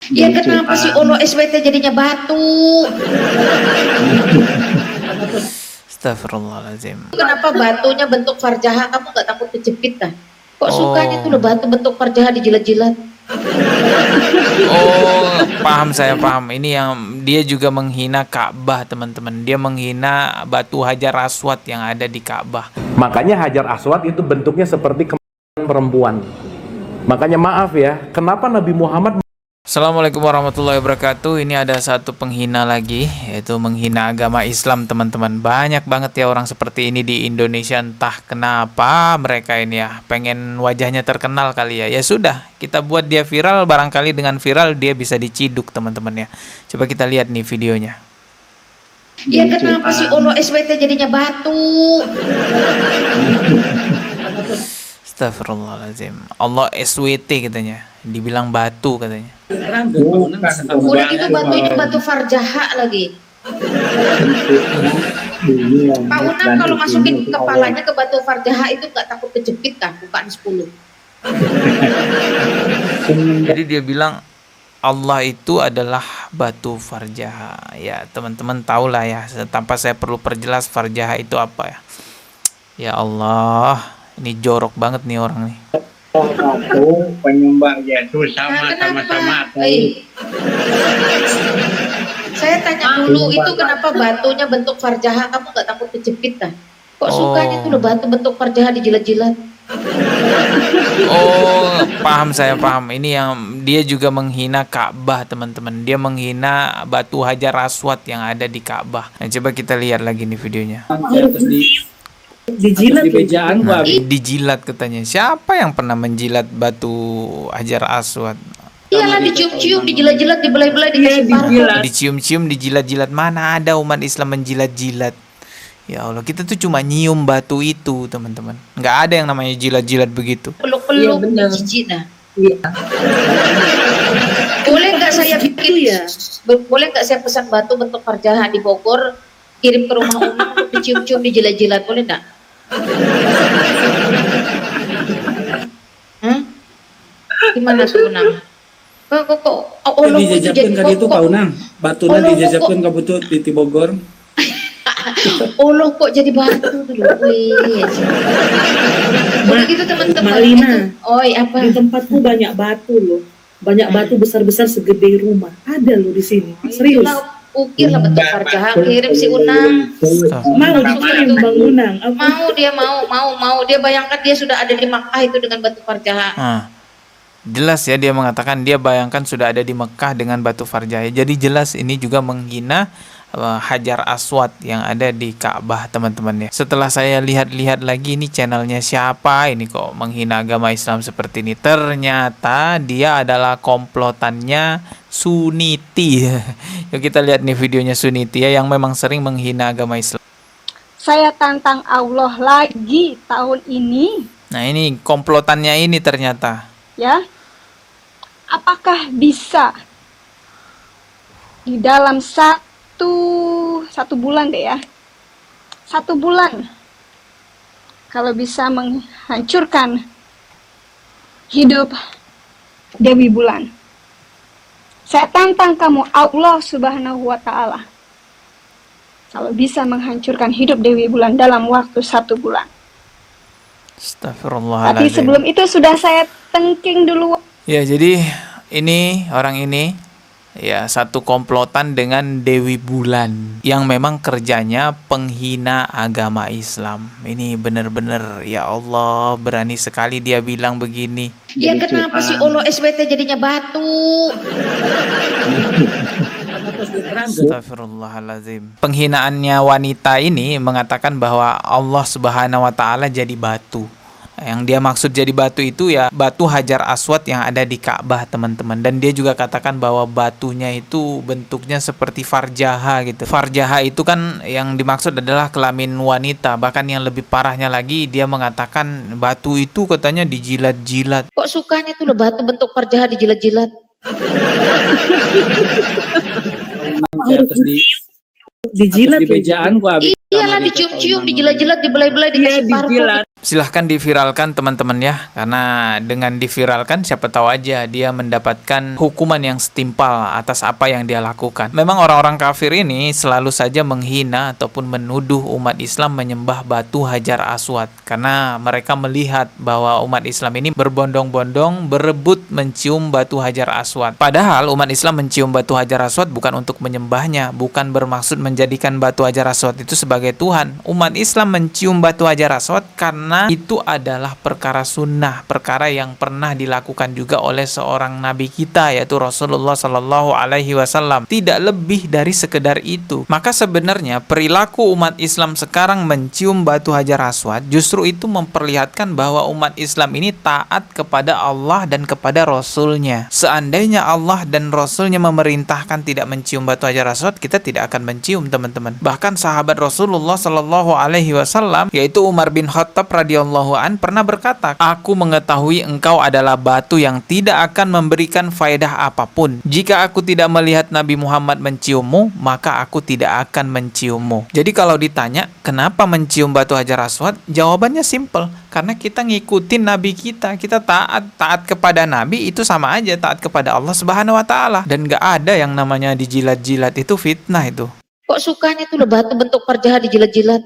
Ya kenapa sih Olo SWT jadinya batu? Astagfirullahaladzim. Kenapa batunya bentuk farjaha? Kamu nggak takut kejepit kan? Kok sukanya tuh Oh, batu bentuk farjaha dijilat-jilat? oh, paham, saya paham. Ini yang dia juga menghina Ka'bah, teman-teman. Dia menghina batu Hajar Aswad yang ada di Ka'bah. Makanya Hajar Aswad itu bentuknya seperti kemaluan perempuan. Makanya maaf ya, kenapa Nabi Muhammad... Assalamualaikum warahmatullahi wabarakatuh. Ini ada satu penghina lagi, yaitu menghina agama Islam, teman-teman. Banyak banget ya orang seperti ini di Indonesia. Entah kenapa mereka ini ya pengen wajahnya terkenal kali ya. Ya sudah, kita buat dia viral. Barangkali dengan viral dia bisa diciduk, teman-teman ya. Coba kita lihat nih videonya. Ya kenapa sih Olo SWT jadinya batu? Astagfirullahaladzim. Allah SWT katanya. Dibilang batu katanya. Udah gitu batunya batu farjaha lagi. Pak Unang kalau masukin kepalanya ke batu farjaha itu nggak takut kejepit kan? Bukan 10. Jadi dia bilang Allah itu adalah batu farjaha. Ya teman-teman tahulah ya, tanpa saya perlu perjelas farjaha itu apa ya. Ya Allah, ini jorok banget nih orang nih. Aku penyembah Yesus sama-sama. Saya tanya dulu itu kenapa batunya bentuk farjaha? Kamu nggak takut kejepit kan? Kok sukanya tuh batu bentuk farjaha dijilat-jilat? Oh, paham, saya paham. Ini yang dia juga menghina Ka'bah, teman-teman. Dia menghina batu Hajar Aswad yang ada di Ka'bah. Nah, coba kita lihat lagi nih videonya. Dijilat di bejaan Nah, dijilat katanya. Siapa yang pernah menjilat batu Hajar Aswad? Iyalah dicium-cium, dijilat-jilat, dibelai-belai, dikasih parfum. Dicium-cium, dijilat-jilat. Mana ada umat Islam menjilat-jilat? Ya Allah, kita tuh cuma nyium batu itu, teman-teman. Nggak ada yang namanya jilat-jilat begitu. Peluk-peluk, jijik nah. Boleh nggak saya bikin ya? Boleh nggak saya pesan batu bentuk farjaha di Bogor, kirim ke rumah Unang untuk dicium-cium, dijilat-jilat, boleh nggak? Gimana tuh Unang? Kok Allah dijajabkan kali itu Pak Unang, batunya dijajabkan ke butut di Bogor. Allah kok jadi batu dulu, wes. Begitu teman-teman. Malina, oi apa? di tempatku banyak batu loh, banyak batu besar-besar segede rumah, ada loh di sini. Serius. Ukir lah bentuk farjaha, kirim si Unang. Mau dikirim Bang Unang? Mau dia mau dia bayangkan dia sudah ada di Makkah itu dengan batu farjaha. Jelas ya, dia mengatakan dia bayangkan sudah ada di Mekah dengan batu farjaha. Jadi jelas ini juga menghina Hajar Aswad yang ada di Ka'bah, teman-teman ya. Setelah saya lihat-lihat lagi ini channelnya siapa ini kok menghina agama Islam seperti ini. Ternyata dia adalah komplotannya Suniti. Yuk kita lihat nih videonya Suniti ya, yang memang sering menghina agama Islam. Saya tantang Allah lagi tahun ini. Nah ini komplotannya ini ternyata. Ya, apakah bisa di dalam satu bulan deh ya, 1 bulan, kalau bisa menghancurkan hidup Dewi Bulan? Saya tantang kamu Allah Subhanahu wa Ta'ala, kalau bisa menghancurkan hidup Dewi Bulan dalam waktu 1 bulan. Astagfirullahaladzim. Tapi sebelum itu sudah saya tengking dulu. Ya, jadi ini orang ini ya satu komplotan dengan Dewi Bulan yang memang kerjanya penghina agama Islam. Ini benar-benar ya Allah, berani sekali dia bilang begini. Ya kenapa sih Olo SWT jadinya batu? Astagfirullahaladzim. Penghinaannya wanita ini mengatakan bahwa Allah Subhanahu wa Ta'ala jadi batu. Yang dia maksud jadi batu itu ya batu Hajar Aswad yang ada di Ka'bah, teman-teman. Dan dia juga katakan bahwa batunya itu bentuknya seperti farjaha gitu. Farjaha itu kan yang dimaksud adalah kelamin wanita. Bahkan yang lebih parahnya lagi, dia mengatakan batu itu katanya dijilat-jilat. Kok sukanya tuh batu bentuk farjaha dijilat-jilat? Dijilat di bejaan gua. Iyalah dicium-cium, dijilat-jilat, dibelai-belai, dikasih parfum. Silahkan diviralkan teman-teman ya, karena dengan diviralkan siapa tahu aja dia mendapatkan hukuman yang setimpal atas apa yang dia lakukan. Memang orang-orang kafir ini selalu saja menghina ataupun menuduh umat Islam menyembah batu Hajar Aswad, karena mereka melihat bahwa umat Islam ini berbondong-bondong berebut mencium batu Hajar Aswad. Padahal umat Islam mencium batu Hajar Aswad bukan untuk menyembahnya, bukan bermaksud menjadikan batu Hajar Aswad itu sebagai Tuhan. Umat Islam mencium batu Hajar Aswad karena itu adalah perkara sunnah, perkara yang pernah dilakukan juga oleh seorang nabi kita, yaitu Rasulullah Shallallahu Alaihi Wasallam. Tidak lebih dari sekedar itu. Maka sebenarnya perilaku umat Islam sekarang mencium batu Hajar Aswad justru itu memperlihatkan bahwa umat Islam ini taat kepada Allah dan kepada Rasulnya. Seandainya Allah dan Rasulnya memerintahkan tidak mencium batu Hajar Aswad, kita tidak akan mencium, teman-teman. Bahkan sahabat Rasulullah Shallallahu Alaihi Wasallam, yaitu Umar bin Khattab radhiyallahu an, pernah berkata, "Aku mengetahui engkau adalah batu yang tidak akan memberikan faedah apapun. Jika aku tidak melihat Nabi Muhammad menciummu, maka aku tidak akan menciummu." Jadi kalau ditanya kenapa mencium batu Hajar Aswad, jawabannya simple, karena kita ngikutin Nabi kita taat kepada Nabi, itu sama aja taat kepada Allah Subhanahu Wa Taala. Dan gak ada yang namanya dijilat-jilat, itu fitnah itu. Kok sukanya tuh batu bentuk farjah dijilat-jilat?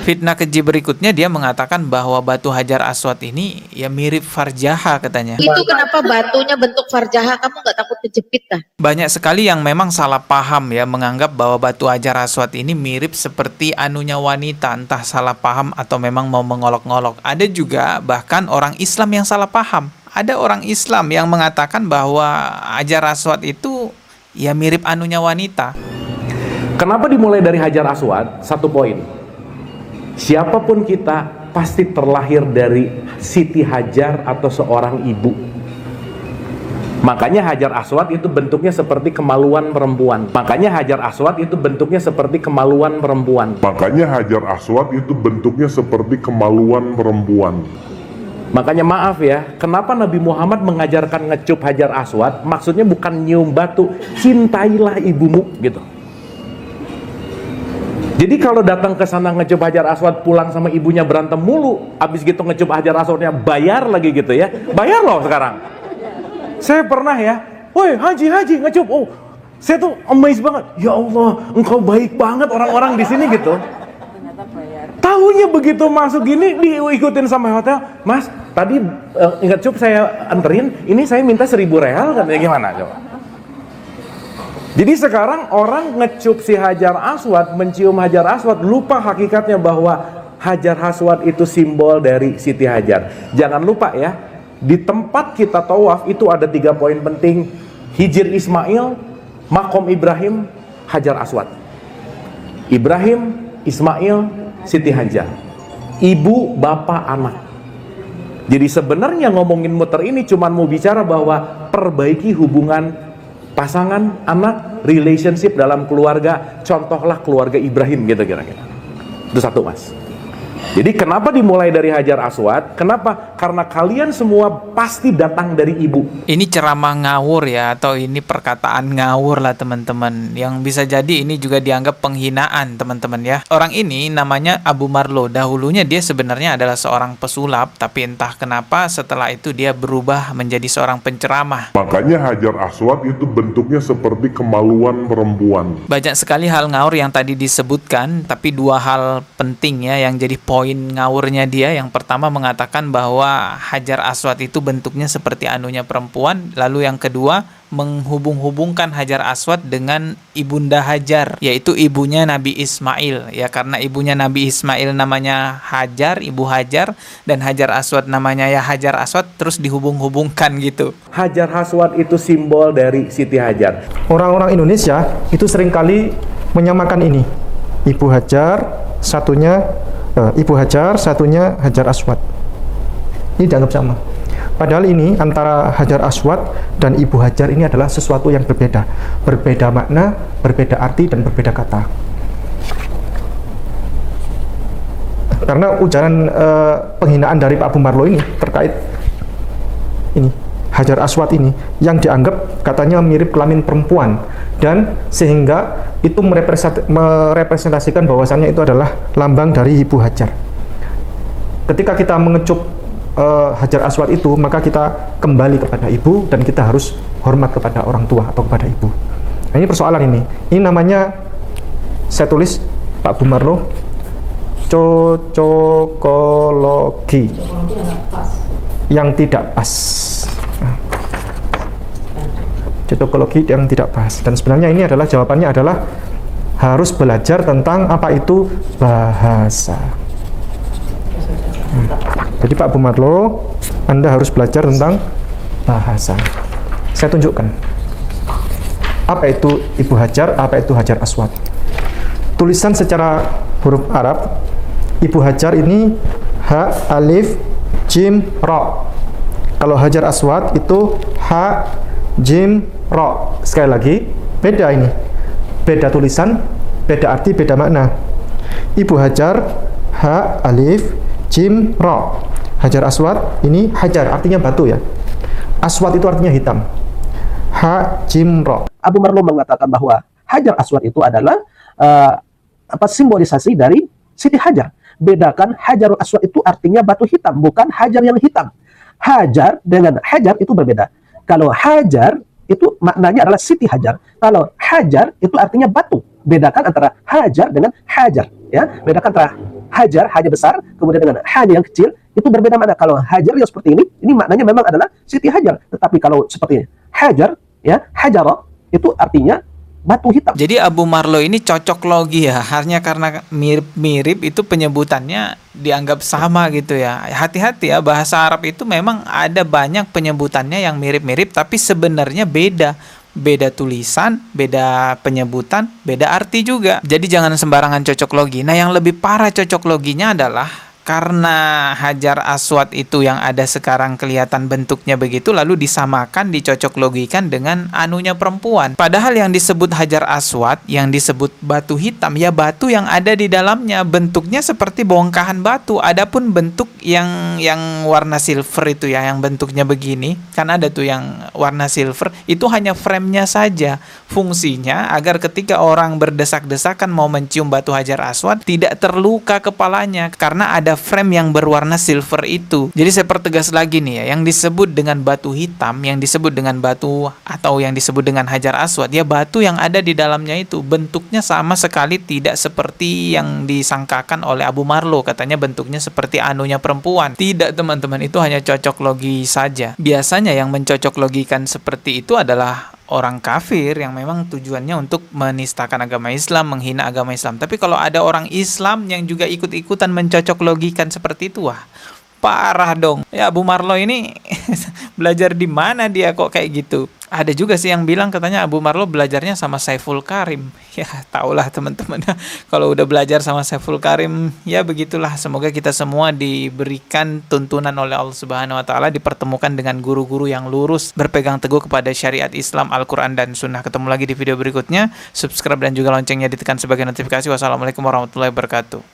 Fitnah keji berikutnya, dia mengatakan bahwa batu Hajar Aswad ini ya mirip farjaha katanya. Itu kenapa batunya bentuk farjaha? Kamu nggak takut kejepit kah? Banyak sekali yang memang salah paham ya, menganggap bahwa batu Hajar Aswad ini mirip seperti anunya wanita, entah salah paham atau memang mau mengolok-ngolok. Ada juga bahkan orang Islam yang salah paham. Ada orang Islam yang mengatakan bahwa Hajar Aswad itu ya mirip anunya wanita. Kenapa dimulai dari Hajar Aswad? Satu poin. Siapapun kita pasti terlahir dari Siti Hajar atau seorang ibu. Makanya Hajar Aswad itu bentuknya seperti kemaluan perempuan. Makanya Hajar Aswad itu bentuknya seperti kemaluan perempuan. Makanya Hajar Aswad itu bentuknya seperti kemaluan perempuan. Makanya maaf ya, kenapa Nabi Muhammad mengajarkan ngecup Hajar Aswad? Maksudnya bukan nyium batu, cintailah ibumu gitu. Jadi kalau datang ke sana ngecup Hajar Aswad, pulang sama ibunya berantem mulu, abis gitu ngecup Hajar Aswadnya bayar lagi gitu ya, bayar loh sekarang. Saya pernah ya, woi haji ngecup, oh saya tuh amazed banget, ya Allah engkau baik banget orang-orang di sini gitu. Tahunya begitu masuk gini diikutin sama hotel, Mas tadi ngecup saya anterin, ini saya minta 1.000 real katanya, gimana coba? Jadi sekarang orang ngecup si Hajar Aswad, mencium Hajar Aswad, lupa hakikatnya bahwa Hajar Aswad itu simbol dari Siti Hajar. Jangan lupa ya, di tempat kita tawaf itu ada 3 poin penting: Hijr Ismail, Makom Ibrahim, Hajar Aswad. Ibrahim, Ismail, Siti Hajar. Ibu, bapak, anak. Jadi sebenarnya ngomongin muter ini cuma mau bicara bahwa perbaiki hubungan pasangan, anak, relationship dalam keluarga. Contohlah keluarga Ibrahim gitu kira-kira. Itu satu, Mas. Jadi kenapa dimulai dari Hajar Aswad? Kenapa? Karena kalian semua pasti datang dari ibu. Ini ceramah ngawur ya, atau ini perkataan ngawur lah teman-teman, yang bisa jadi ini juga dianggap penghinaan teman-teman ya. Orang ini namanya Abu Marlo. Dahulunya dia sebenarnya adalah seorang pesulap, tapi entah kenapa setelah itu dia berubah menjadi seorang penceramah. Makanya Hajar Aswad itu bentuknya seperti kemaluan perempuan. Banyak sekali hal ngawur yang tadi disebutkan, tapi 2 hal penting ya yang jadi poin ngawurnya dia. Yang pertama mengatakan bahwa Hajar Aswad itu bentuknya seperti anunya perempuan. Lalu yang kedua menghubung-hubungkan Hajar Aswad dengan Ibunda Hajar, yaitu ibunya Nabi Ismail ya, karena ibunya Nabi Ismail namanya Hajar, Ibu Hajar, dan Hajar Aswad namanya ya Hajar Aswad, terus dihubung-hubungkan gitu. Hajar Aswad itu simbol dari Siti Hajar. Orang-orang Indonesia itu seringkali menyamakan ini. Ibu Hajar, satunya Hajar Aswad. Ini dianggap sama. Padahal ini antara Hajar Aswad dan Ibu Hajar ini adalah sesuatu yang berbeda. Berbeda makna, berbeda arti, dan berbeda kata. Karena ujaran penghinaan dari Pak Abu Marlo ini terkait ini Hajar Aswad ini yang dianggap katanya mirip kelamin perempuan, dan sehingga itu merepresentasikan bahwasannya itu adalah lambang dari Ibu Hajar. Ketika kita mengecup Hajar Aswad itu, maka kita kembali kepada ibu dan kita harus hormat kepada orang tua atau kepada ibu. Nah, ini persoalan ini. Ini namanya, saya tulis Pak Bumarlo, cocokologi yang tidak pas. Cocokologi yang tidak pas. Dan sebenarnya ini adalah jawabannya adalah harus belajar tentang apa itu bahasa. Jadi Pak Bumarlo, Anda harus belajar tentang bahasa. Saya tunjukkan. Apa itu Ibu Hajar, apa itu Hajar Aswad. Tulisan secara huruf Arab, Ibu Hajar ini ha, alif, jim, ro. Kalau Hajar Aswad itu ha, jim, ro. Sekali lagi, beda ini. Beda tulisan, beda arti, beda makna. Ibu Hajar, ha, alif, jim, ro. Hajar Aswad ini hajar artinya batu ya. Aswad itu artinya hitam. Ha, jim, ro. Abu Marlo mengatakan bahwa Hajar Aswad itu adalah simbolisasi dari Siti Hajar. Bedakan Hajarul Aswad itu artinya batu hitam, bukan hajar yang hitam. Hajar dengan hajar itu berbeda. Kalau hajar itu maknanya adalah Siti Hajar. Kalau hajar itu artinya batu. Bedakan antara hajar dengan hajar. Ya, bedakan antara hajar besar, kemudian dengan hanya yang kecil, itu berbeda makna. Kalau hajar yang seperti ini maknanya memang adalah Siti Hajar. Tetapi kalau seperti hajar, ya, hajara, itu artinya batu hitam. Jadi Abu Marlo ini cocok logi ya, hanya karena mirip-mirip itu penyebutannya dianggap sama gitu ya. Hati-hati ya, bahasa Arab itu memang ada banyak penyebutannya yang mirip-mirip tapi sebenarnya beda. Beda tulisan, beda penyebutan, beda arti juga. Jadi jangan sembarangan cocok logi. Nah, yang lebih parah cocok loginya adalah karena Hajar Aswad itu yang ada sekarang kelihatan bentuknya begitu, lalu disamakan, dicocok logikan dengan anunya perempuan. Padahal yang disebut Hajar Aswad, yang disebut batu hitam, ya batu yang ada di dalamnya, bentuknya seperti bongkahan batu. Adapun bentuk yang warna silver itu ya, yang bentuknya begini, kan ada tuh yang warna silver, itu hanya framenya saja. Fungsinya agar ketika orang berdesak-desakan mau mencium batu Hajar Aswad, tidak terluka kepalanya, karena ada frame yang berwarna silver itu. Jadi saya pertegas lagi nih ya, yang disebut dengan batu hitam, yang disebut dengan batu atau yang disebut dengan Hajar Aswad, ya batu yang ada di dalamnya itu bentuknya sama sekali tidak seperti yang disangkakan oleh Abu Marlo, katanya bentuknya seperti anunya perempuan. Tidak teman-teman, itu hanya cocok logi saja. Biasanya yang mencocok logikan seperti itu adalah orang kafir yang memang tujuannya untuk menistakan agama Islam, menghina agama Islam. Tapi kalau ada orang Islam yang juga ikut-ikutan mencocok logikan seperti itu, wah, parah dong. Ya Abu Marlo ini belajar di mana dia kok kayak gitu? Ada juga sih yang bilang katanya Abu Marlo belajarnya sama Saiful Karim. Ya taulah teman-teman, kalau udah belajar sama Saiful Karim, ya begitulah. Semoga kita semua diberikan tuntunan oleh Allah Subhanahu wa taala, dipertemukan dengan guru-guru yang lurus, berpegang teguh kepada syariat Islam, Al-Qur'an dan Sunnah. Ketemu lagi di video berikutnya. Subscribe dan juga loncengnya ditekan sebagai notifikasi. Wassalamualaikum warahmatullahi wabarakatuh.